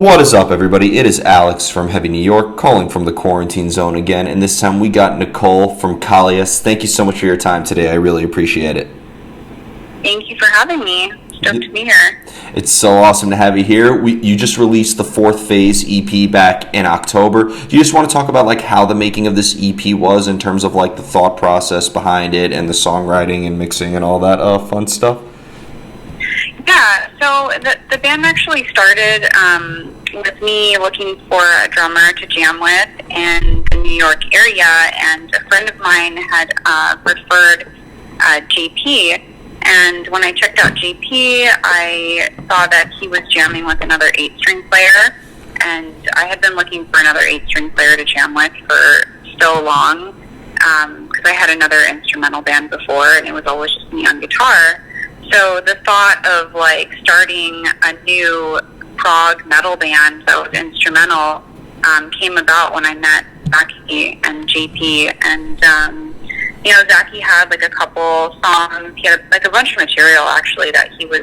What is up, everybody? It is Alex from Heavy New York, calling from the quarantine zone again, and this time we got Nicole from Kallias. Thank you so much for your time today. I really appreciate it. Thank you for having me. Stoked to be here. It's so awesome to have you here. You just released the fourth phase EP back in October. Do you just want to talk about like how the making of this EP was in terms of like the thought process behind it and the songwriting and mixing and all that fun stuff? Yeah, so the band actually started with me looking for a drummer to jam with in the New York area, and a friend of mine had referred JP. And when I checked out JP, I saw that he was jamming with another 8-string player, and I had been looking for another 8-string player to jam with for so long, because I had another instrumental band before, and it was always just me on guitar. So the thought of like starting a new prog metal band that was instrumental came about when I met Zachy and JP, and Zachy had like a couple songs. He had like a bunch of material actually that he was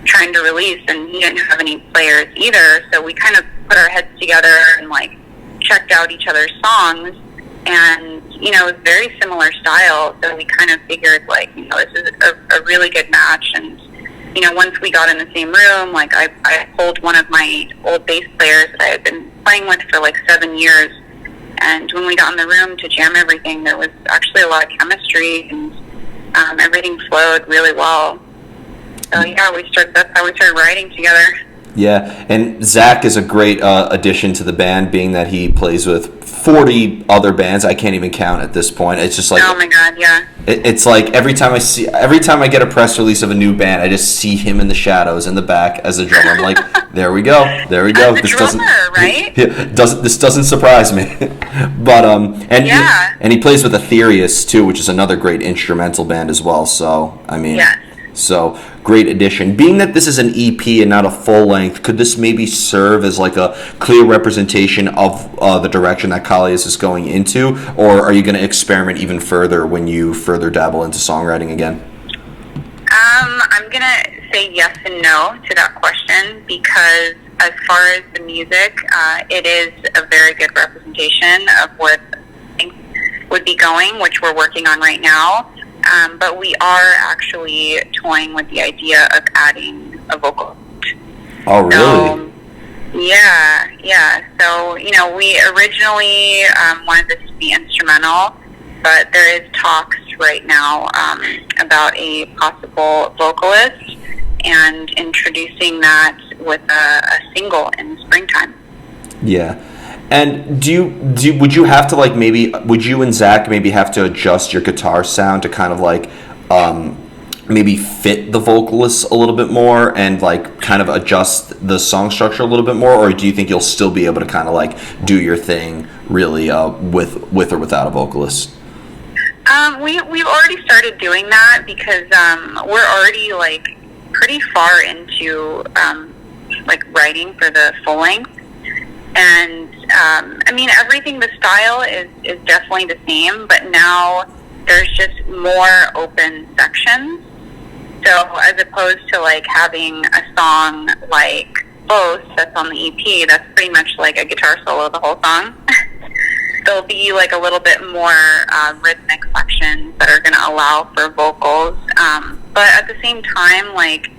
trying to release, and he didn't have any players either. So we kind of put our heads together and like checked out each other's songs, and it was very similar style. So we kind of figured like this is a really good match. And once we got in the same room, like I pulled one of my old bass players that I had been playing with for like 7 years. And when we got in the room to jam everything, there was actually a lot of chemistry, and everything flowed really well. So yeah, that's how we started writing together. Yeah, and Zach is a great addition to the band, being that he plays with 40 other bands. I can't even count at this point. It's just like, oh my god, yeah. It's like every time I get a press release of a new band, I just see him in the shadows in the back as a drummer. I'm like, there we go. As a drummer, right? This doesn't surprise me. But yeah. And he plays with Aetherius too, which is another great instrumental band as well. So I mean, yes. So, great addition. Being that this is an EP and not a full length, could this maybe serve as like a clear representation of the direction that Kallias is going into, or are you going to experiment even further when you further dabble into songwriting again? I'm going to say yes and no to that question, because as far as the music, it is a very good representation of what things would be going, which we're working on right now. But we are actually toying with the idea of adding a vocal. Oh, really? So, yeah. So, we originally wanted this to be instrumental, but there is talks right now about a possible vocalist and introducing that with a single in the springtime. Yeah. And would you have to like would you and Zach maybe have to adjust your guitar sound to kind of like maybe fit the vocalists a little bit more and like kind of adjust the song structure a little bit more, or do you think you'll still be able to kind of like do your thing really with or without a vocalist? We've already started doing that, because we're already like pretty far into like writing for the full length. And everything, the style is definitely the same, but now there's just more open sections. So as opposed to like having a song like Both that's on the EP, that's pretty much like a guitar solo the whole song. There'll be like a little bit more rhythmic sections that are going to allow for vocals. But at the same time, like,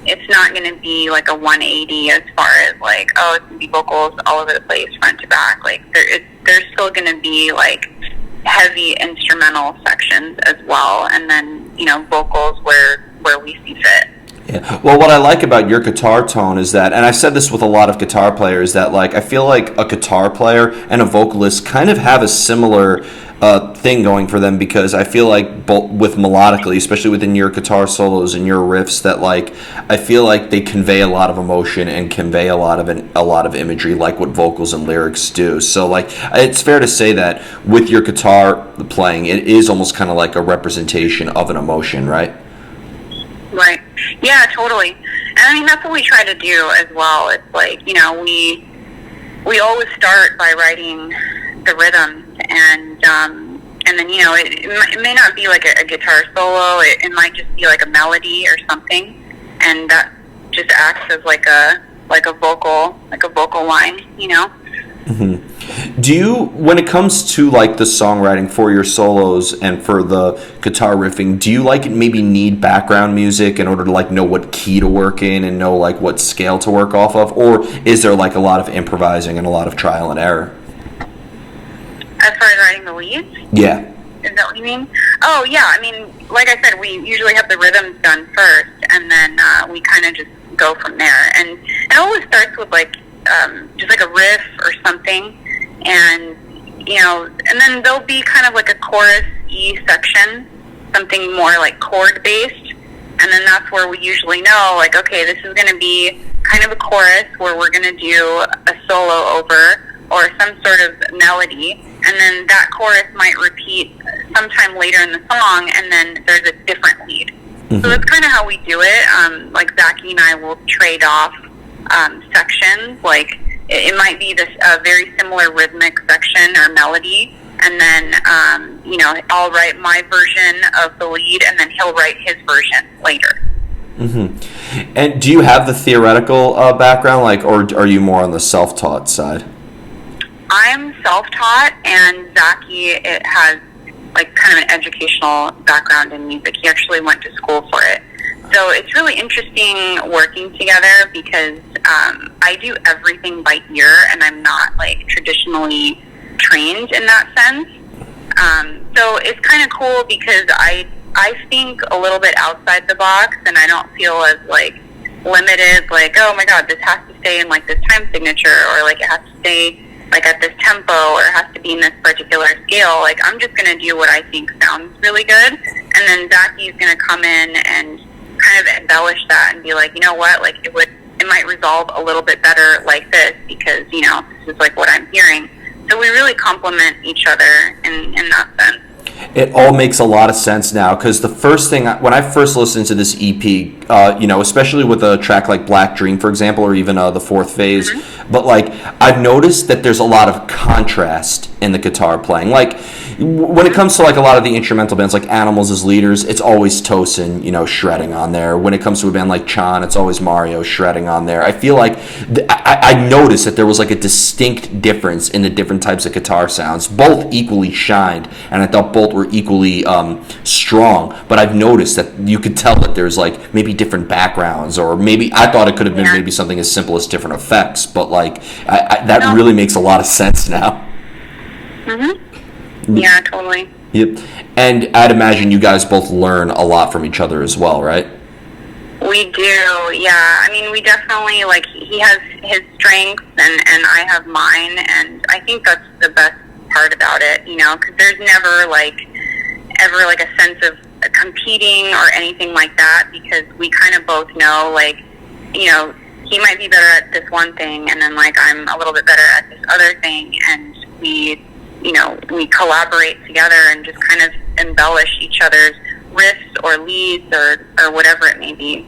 it's not going to be like a 180 as far as like, oh, it's going to be vocals all over the place, front to back. Like, there's still going to be like heavy instrumental sections as well, and then vocals where we see fit. Yeah. Well, what I like about your guitar tone is that, and I've said this with a lot of guitar players, that like I feel like a guitar player and a vocalist kind of have a similar thing going for them, because I feel like both with melodically, especially within your guitar solos and your riffs, that like I feel like they convey a lot of emotion and convey a lot of imagery, like what vocals and lyrics do. So like it's fair to say that with your guitar playing, it is almost kind of like a representation of an emotion, right? Right. Yeah, totally. And I mean, that's what we try to do as well. It's like, we always start by writing the rhythms, and then, it may not be like a guitar solo. It might just be like a melody or something. And that just acts as like a like a vocal line, you know. Do you, when it comes to like the songwriting for your solos and for the guitar riffing, do you like maybe need background music in order to like know what key to work in and know like what scale to work off of, or is there like a lot of improvising and a lot of trial and error? As far as writing the leads? Yeah. Is that what you mean? Oh, yeah. I mean, like I said, we usually have the rhythms done first, and then we kind of just go from there. And it always starts with like just like a riff or something, and you know, and then there'll be kind of like a chorus E section, something more like chord based, and then that's where we usually know, like, okay, this is going to be kind of a chorus where we're going to do a solo over or some sort of melody, and then that chorus might repeat sometime later in the song, and then there's a different lead. So that's kind of how we do it. Like Zachy and I will trade off sections. Like it might be this very similar rhythmic section or melody, and then you know, I'll write my version of the lead, and then he'll write his version later. And do you have the theoretical background, like, or are you more on the self-taught side? I'm self-taught, and Zachy has like kind of an educational background in music. He actually went to school for it. So it's really interesting working together because I do everything by ear, and I'm not like traditionally trained in that sense. So it's kind of cool because I think a little bit outside the box, and I don't feel as like limited, like, oh my god, this has to stay in like this time signature, or like it has to stay like at this tempo, or it has to be in this particular scale. Like, I'm just going to do what I think sounds really good, and then Zachy's going to come in and kind of embellish that and be like, you know what, like it might resolve a little bit better like this because, you know, this is like what I'm hearing. So we really complement each other in that sense. It all makes a lot of sense now, because the first thing, when I first listened to this EP, you know, especially with a track like Black Dream, for example, or even the Fourth Phase, but like I've noticed that there's a lot of contrast in the guitar playing. Like when it comes to like a lot of the instrumental bands, like Animals as leaders, it's always Tosin, you know, shredding on there. When it comes to a band like Chan, it's always Mario shredding on there. I feel like I noticed that there was like a distinct difference in the different types of guitar sounds. Both equally shined, and I thought both were equally strong, but I've noticed that you could tell that there's like maybe different backgrounds, or maybe I thought it could have been maybe something as simple as different effects, but like that really makes a lot of sense now. Yeah, totally. Yep. And I'd imagine you guys both learn a lot from each other as well, right? We do, yeah. I mean, we definitely, like, he has his strengths and I have mine, and I think that's the best part about it, you know, because there's never, ever a sense of competing or anything like that, because we kind of both know, like, you know, he might be better at this one thing, and then, like, I'm a little bit better at this other thing, and we collaborate together and just kind of embellish each other's riffs or leads or whatever it may be.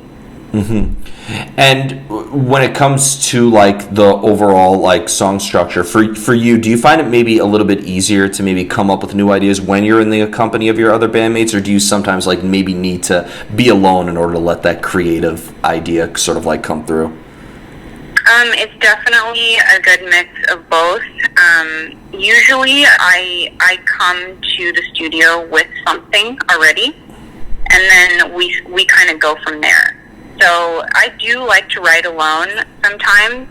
And when it comes to like the overall like song structure for you, do you find it maybe a little bit easier to maybe come up with new ideas when you're in the company of your other bandmates, or do you sometimes like maybe need to be alone in order to let that creative idea sort of like come through? It's definitely a good mix of both. Usually I come to the studio with something already, and then we kind of go from there. So I do like to write alone sometimes,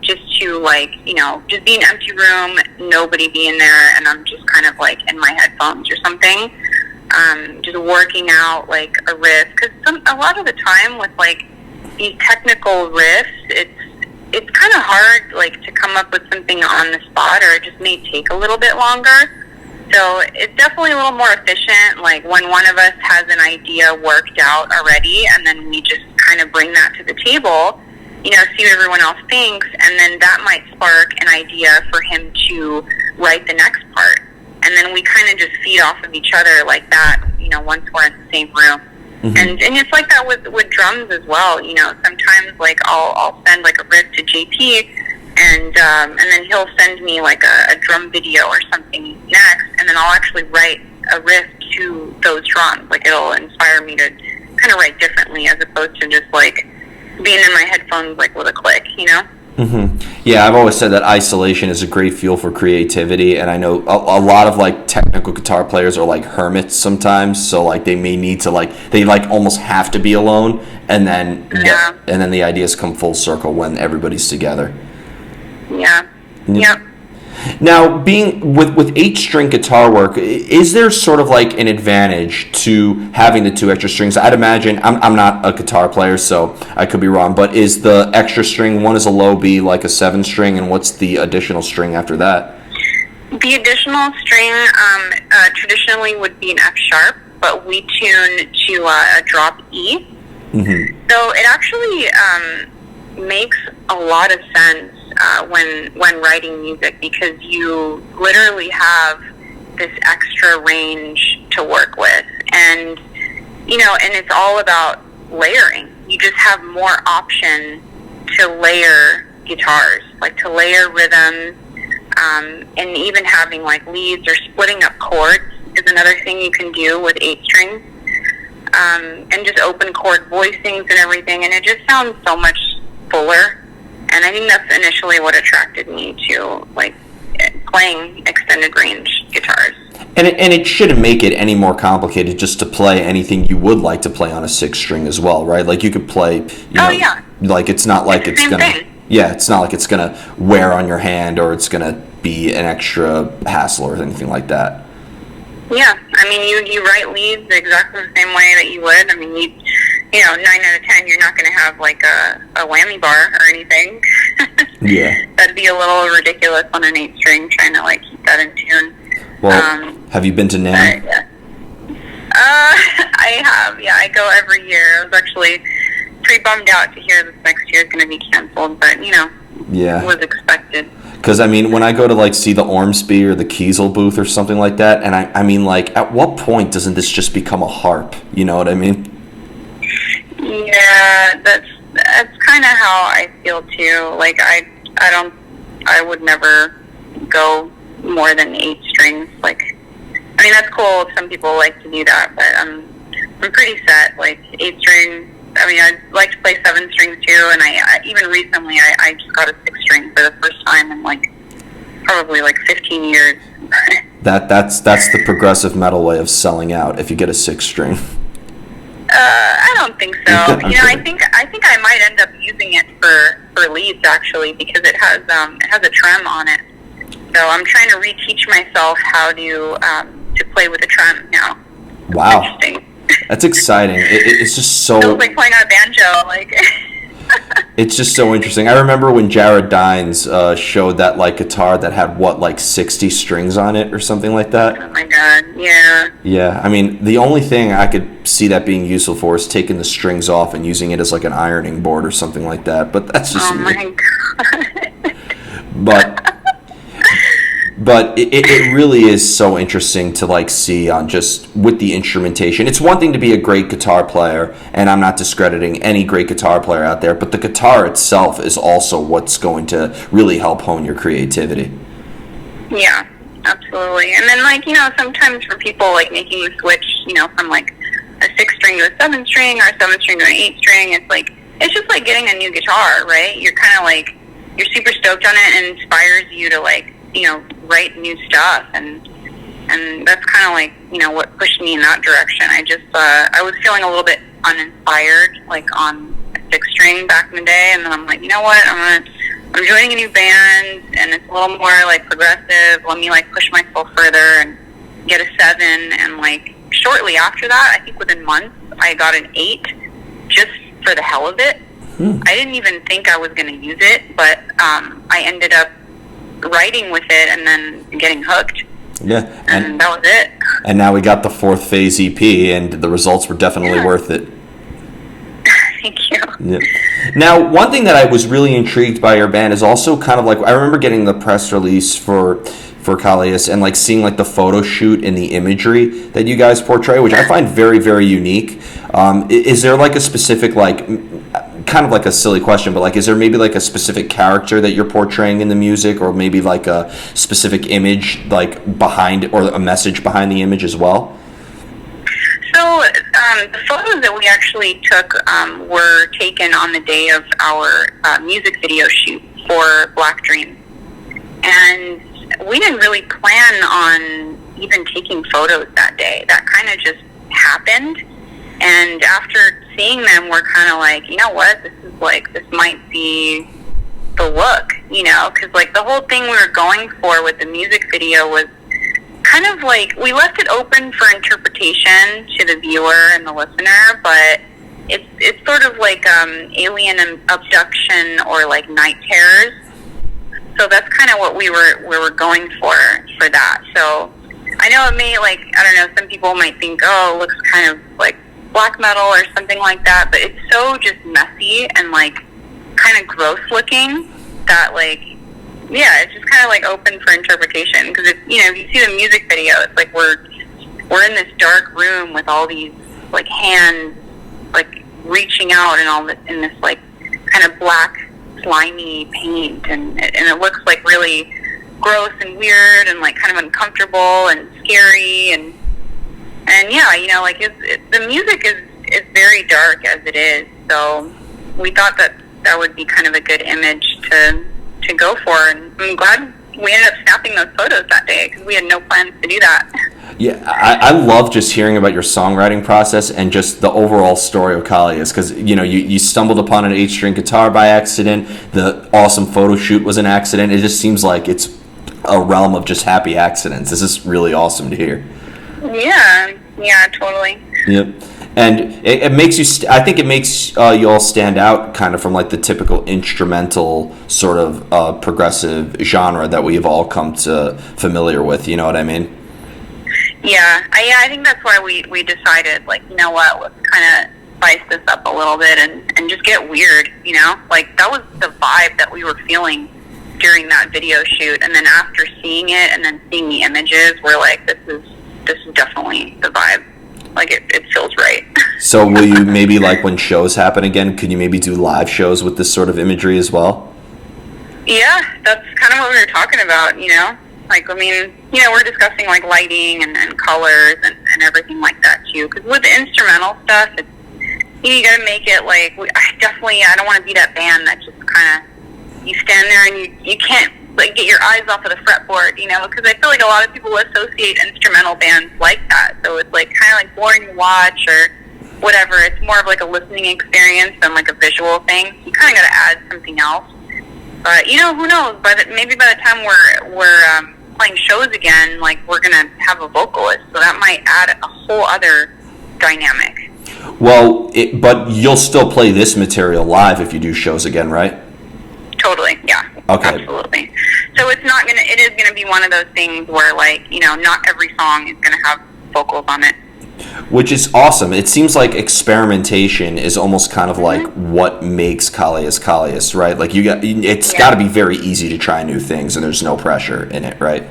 just to, like, you know, just be an empty room, nobody be in there, and I'm just kind of like in my headphones or something, just working out like a riff. Because a lot of the time with like these technical riffs, it's kind of hard, like, to come up with something on the spot, or it just may take a little bit longer. So it's definitely a little more efficient, like, when one of us has an idea worked out already, and then we just kind of bring that to the table, you know, see what everyone else thinks, and then that might spark an idea for him to write the next part. And then we kind of just feed off of each other like that, you know, once we're in the same room. And it's like that with drums as well. You know, sometimes like I'll send like a riff to JP, and then he'll send me like a drum video or something next, and then I'll actually write a riff to those drums. Like, it'll inspire me to kind of write differently, as opposed to just like being in my headphones like with a click, you know? Yeah, I've always said that isolation is a great fuel for creativity, and I know a lot of like technical guitar players are like hermits sometimes, so like they may need to they almost have to be alone, and then the ideas come full circle when everybody's together. Yeah. Yep. Now, being with 8-string guitar work, is there sort of like an advantage to having the 2 extra strings? I'd imagine, I'm not a guitar player, so I could be wrong, but is the extra string, one is a low B, like a 7-string, and what's the additional string after that? The additional string traditionally would be an F sharp, but we tune to a drop E. So it actually makes a lot of sense when writing music, because you literally have this extra range to work with, and and it's all about layering. You just have more option to layer guitars, like to layer rhythms, and even having like leads or splitting up chords is another thing you can do with 8 strings, and just open chord voicings and everything, and it just sounds so much fuller. And I think that's initially what attracted me to like playing extended range guitars. And it shouldn't make it any more complicated just to play anything you would like to play on a 6-string as well, right? Like you could play, like it's not like it's gonna, it's not like it's gonna wear on your hand or it's gonna be an extra hassle or anything like that. Yeah, I mean, you write leads exactly the same way that you would. I mean, 9 out of 10, you're not going to have like a whammy bar or anything. Yeah. That'd be a little ridiculous on an 8-string, trying to like keep that in tune. Well, have you been to NAMM? I have, yeah. I go every year. I was actually pretty bummed out to hear this next year is going to be canceled, but it was expected. Because, I mean, when I go to, like, see the Ormsby or the Kiesel booth or something like that, and I mean, like, at what point doesn't this just become a harp? You know what I mean? Yeah, that's kind of how I feel, too. Like, I would never go more than 8 strings. Like, I mean, that's cool if some people like to do that, but I'm pretty set. Like, 8 strings. I mean, I like to play 7 strings too, and I even recently I just got a 6-string for the first time in like probably like 15 years. That's the progressive metal way of selling out. If you get a 6-string. I don't think so. I think I might end up using it for leads actually, because it has a trem on it. So I'm trying to reteach myself how to play with a trem now. Wow. Interesting. That's exciting. It's just so... It was like playing on a banjo, like... It's just so interesting. I remember when Jared Dines showed that like guitar that had, like 60 strings on it or something like that? Oh my god, yeah. Yeah, I mean, the only thing I could see that being useful for is taking the strings off and using it as like an ironing board or something like that, but that's just me. My god. But it really is so interesting to like see on just with the instrumentation. It's one thing to be a great guitar player, and I'm not discrediting any great guitar player out there, but the guitar itself is also what's going to really help hone your creativity. Yeah, absolutely. And then like, sometimes for people like making the switch, from like a 6-string to a 7-string or a 7-string to an 8-string, it's just like getting a new guitar, right? You're kind of like, you're super stoked on it and it inspires you to like, write new stuff, and that's kind of like, what pushed me in that direction. I was feeling a little bit uninspired, like on a 6-string back in the day, and then I'm like, you know what, I'm joining a new band, and it's a little more like progressive. Let me like push myself further and get a 7, and like shortly after that, I think within months, I got an 8, just for the hell of it. I didn't even think I was going to use it, but I ended up writing with it and then getting hooked. Yeah. And that was it. And now we got the 4th phase EP, and the results were definitely worth it. Thank you. Yeah. Now, one thing that I was really intrigued by your band is also kind of like, I remember getting the press release for Kallias and like seeing like the photo shoot and the imagery that you guys portray, which I find very, very unique. Is there like a specific like... kind of like a silly question, but like, is there maybe like a specific character that you're portraying in the music, or maybe like a specific image like behind, or a message behind the image as well? So The photos that we actually took were taken on the day of our music video shoot for Black Dream. And we didn't really plan on even taking photos that day. That kind of just happened. And after seeing them, we're kind of like, you know what, this might be the look, you know, because like the whole thing we were going for with the music video was kind of like, we left it open for interpretation to the viewer and the listener, but it's sort of like alien abduction or like night terrors. So that's kind of what we were going for that. So I know it may, like, I don't know, some people might think, oh, it looks kind of like black metal or something like that, but it's so just messy and like kind of gross looking that, like, yeah, it's just kind of like open for interpretation, because it's, you know, if you see the music video, it's like we're in this dark room with all these like hands like reaching out and all this in this like kind of black slimy paint, and it looks like really gross and weird and like kind of uncomfortable and scary, and yeah, you know, like the music is very dark as it is, so we thought that would be kind of a good image to go for, and I'm glad we ended up snapping those photos that day, because we had no plans to do that. Yeah, I love just hearing about your songwriting process and just the overall story of Kallias, because, you know, you stumbled upon an 8-string guitar by accident. The awesome photo shoot was an accident. It just seems like it's a realm of just happy accidents. This is really awesome to hear. Yeah, totally. Yep. And it makes you, I think it makes you all stand out kind of from like the typical instrumental sort of progressive genre that we've all come to familiar with, you know what I mean? Yeah, I think that's why we decided, like, you know what, let's kind of spice this up a little bit and just get weird, you know? Like, that was the vibe that we were feeling during that video shoot, and then after seeing it and then seeing the images, we're like, this is definitely the vibe. Like, it feels right. So will you maybe, like, when shows happen again, could you maybe do live shows with this sort of imagery as well? Yeah, that's kind of what we were talking about, you know? Like, I mean, you know, we're discussing, like, lighting and colors and everything like that, too. Because with the instrumental stuff, it's, you got to make it, like, I don't want to be that band that just kind of, you stand there and you can't, like, get your eyes off of the fretboard, you know? Because I feel like a lot of people associate instrumental bands like that. So it's, like, kind of, like, boring to watch or whatever. It's more of, like, a listening experience than, like, a visual thing. You kind of got to add something else. But, you know, who knows? But maybe by the time we're playing shows again, like, we're going to have a vocalist, so that might add a whole other dynamic. Well, but you'll still play this material live if you do shows again, right? Totally, yeah. Okay. Absolutely. So it is going to be one of those things where, like, you know, not every song is going to have vocals on it. Which is awesome. It seems like experimentation is almost kind of like what makes Kallias, right? Like, it's got to be very easy to try new things, and there's no pressure in it, right?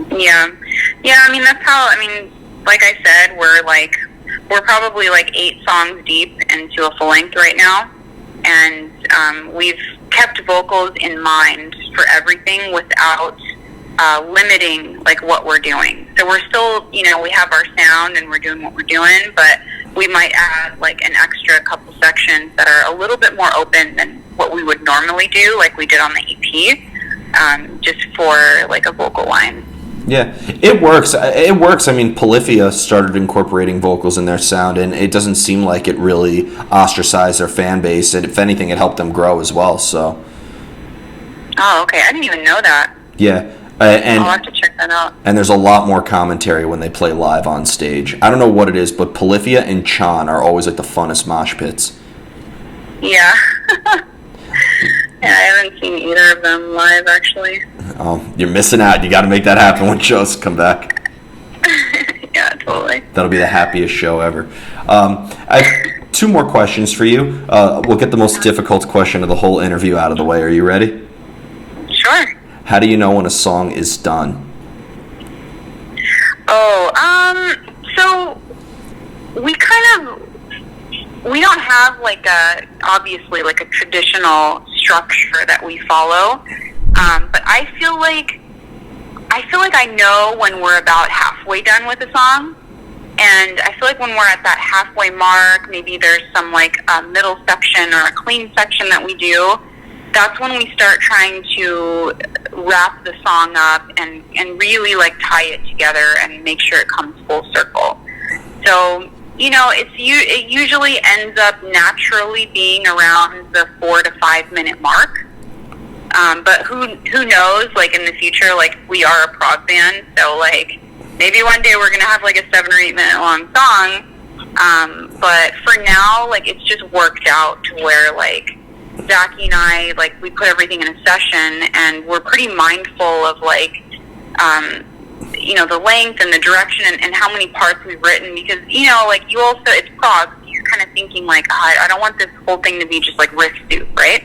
Yeah. I mean, that's how. I mean, like I said, we're probably like 8 songs deep into a full length right now, and we've kept vocals in mind for everything without limiting, like, what we're doing. So we're still, you know, we have our sound and we're doing what we're doing, but we might add, like, an extra couple sections that are a little bit more open than what we would normally do, like we did on the EP, just for, like, a vocal line. Yeah, it works. It works. I mean, Politia started incorporating vocals in their sound, and it doesn't seem like it really ostracized their fan base, and if anything, it helped them grow as well, so. Oh, okay. I didn't even know that. Yeah. And I'll have to check that out. And there's a lot more commentary when they play live on stage. I don't know what it is, but Politia and Chan are always like the funnest mosh pits. Yeah. Yeah, I haven't seen either of them live, actually. Oh, you're missing out. You got to make that happen when shows come back. Yeah, totally. That'll be the happiest show ever. I have 2 more questions for you. We'll get the most difficult question of the whole interview out of the way. Are you ready? Sure. How do you know when a song is done? So we don't have, like, obviously, like, a traditional structure that we follow, but I feel like I know when we're about halfway done with a song, And I feel like when we're at that halfway mark, maybe there's some like a middle section or a clean section that we do. That's when we start trying to wrap the song up and really like tie it together and make sure it comes full circle. So, it usually ends up naturally being around the 4 to 5 minute mark. But who knows, like in the future, like we are a prog band, so like maybe one day we're going to have like a 7 or 8 minute long song. But for now, like it's just worked out to where like Zachy and I, like we put everything in a session and we're pretty mindful of like, the length and the direction and how many parts we've written, because, like you also, it's prog, you're kind of thinking like, I don't want this whole thing to be just like riff soup, right?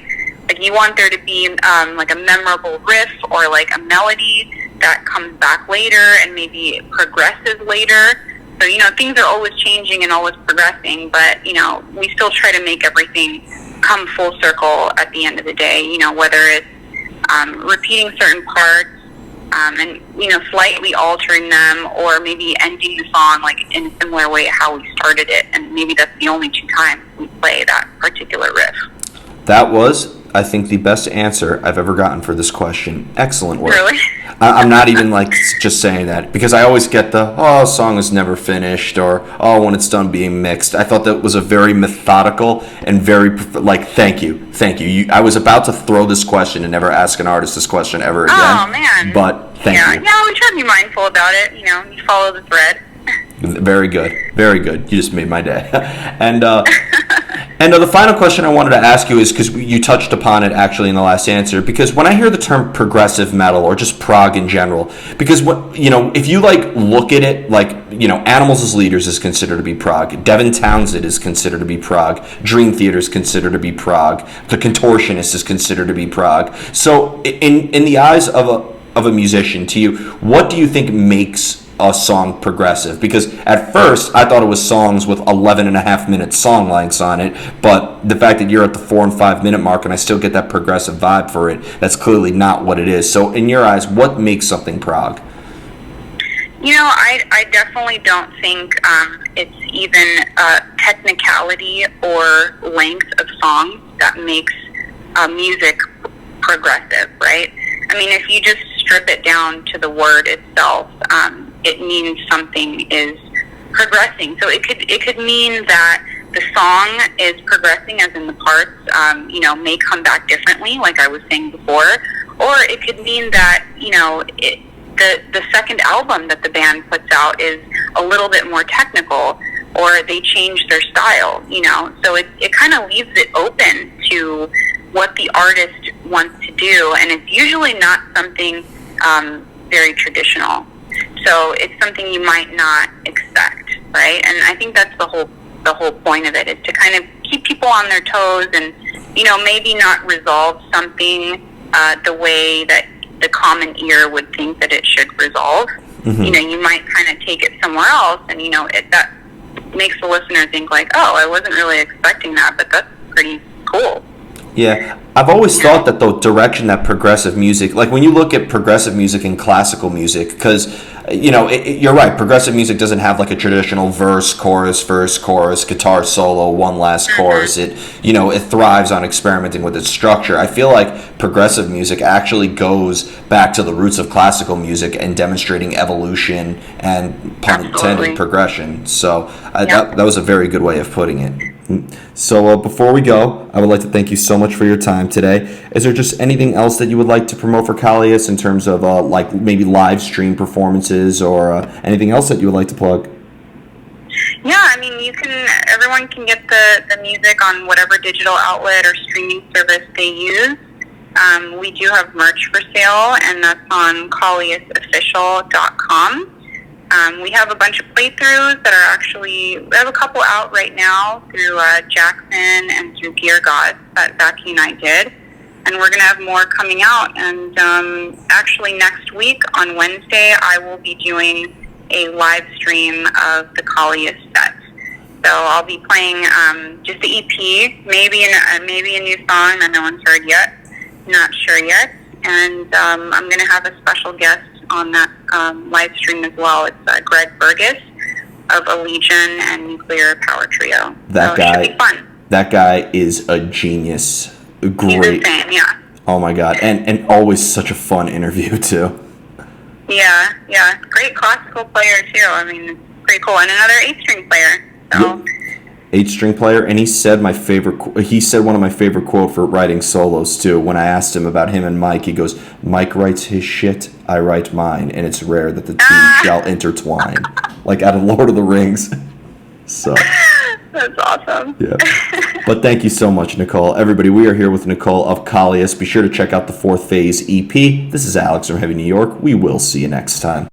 Like you want there to be like a memorable riff or like a melody that comes back later and maybe progresses later. So, things are always changing and always progressing, but, we still try to make everything come full circle at the end of the day, whether it's repeating certain parts and, slightly altering them, or maybe ending the song like in a similar way how we started it. And maybe that's the only 2 times we play that particular riff. That was, I think, the best answer I've ever gotten for this question. Excellent work. Really? I'm not even like just saying that, because I always get song is never finished, or when it's done being mixed. I thought that was a very methodical and very like thank you. I was about to throw this question and never ask an artist this question ever again. Oh man! But thank you. Yeah, we try to be mindful about it. You follow the thread. Very good, very good. You just made my day. And the final question I wanted to ask you is, because you touched upon it actually in the last answer, because when I hear the term progressive metal or just prog in general, because if you like look at it, like, Animals as Leaders is considered to be prog, Devin Townsend is considered to be prog, Dream Theater is considered to be prog, The Contortionist is considered to be prog. So in the eyes of a musician, to you, what do you think makes a song progressive? Because at first I thought it was songs with 11.5-minute song lengths on it, but the fact that you're at the 4 and 5 minute mark and I still get that progressive vibe for it, that's clearly not what it is. So in your eyes, what makes something prog? I definitely don't think it's even technicality or length of songs that makes music progressive, right? I mean, if you just strip it down to the word itself, it means something is progressing. So it could mean that the song is progressing, as in the parts, may come back differently, like I was saying before, or it could mean that the second album that the band puts out is a little bit more technical, or they change their style. So it kind of leaves it open to what the artist wants to do, and it's usually not something very traditional. So it's something you might not expect, right? And I think that's the whole point of it, is to kind of keep people on their toes and, maybe not resolve something the way that the common ear would think that it should resolve. Mm-hmm. You might kind of take it somewhere else, and, that makes the listener think like, I wasn't really expecting that, but that's pretty cool. Yeah, I've always thought that the direction that progressive music, like when you look at progressive music and classical music, because, you're right, progressive music doesn't have like a traditional verse, chorus, guitar solo, one last chorus. It thrives on experimenting with its structure. I feel like progressive music actually goes back to the roots of classical music and demonstrating evolution and, pun intended, progression. So that was a very good way of putting it. So before we go, I would like to thank you so much for your time today. Is there just anything else that you would like to promote for Kallias in terms of like maybe live stream performances or anything else that you would like to plug? Yeah, I mean, everyone can get the music on whatever digital outlet or streaming service they use. We do have merch for sale, and that's on KalliasOfficial.com. We have a bunch of playthroughs that are we have a couple out right now through Jackson and through Gear Gods that Zachy and I did. And we're going to have more coming out. And actually next week on Wednesday, I will be doing a live stream of the Kallias set. So I'll be playing just the EP, maybe a new song that no one's heard yet. Not sure yet. And I'm going to have a special guest on that live stream as well. It's Greg Burgess, of a Legion and nuclear power trio. That so guy, it should be fun. that guy is a genius. He's Great. insane, yeah. Oh my god, and always such a fun interview too. Yeah, yeah. Great classical player too. I mean, pretty cool. And another 8-string player. So. Yep. 8-string player, and he said one of my favorite quote for writing solos too. When I asked him about him and Mike, he goes, "Mike writes his shit, I write mine, and it's rare that the two shall intertwine." Like out of Lord of the Rings. So That's awesome. yeah. But thank you so much, Nicole. Everybody, we are here with Nicole of Kallias. Be sure to check out the Fourth Phase EP. This is Alex from Heavy New York. We will see you next time.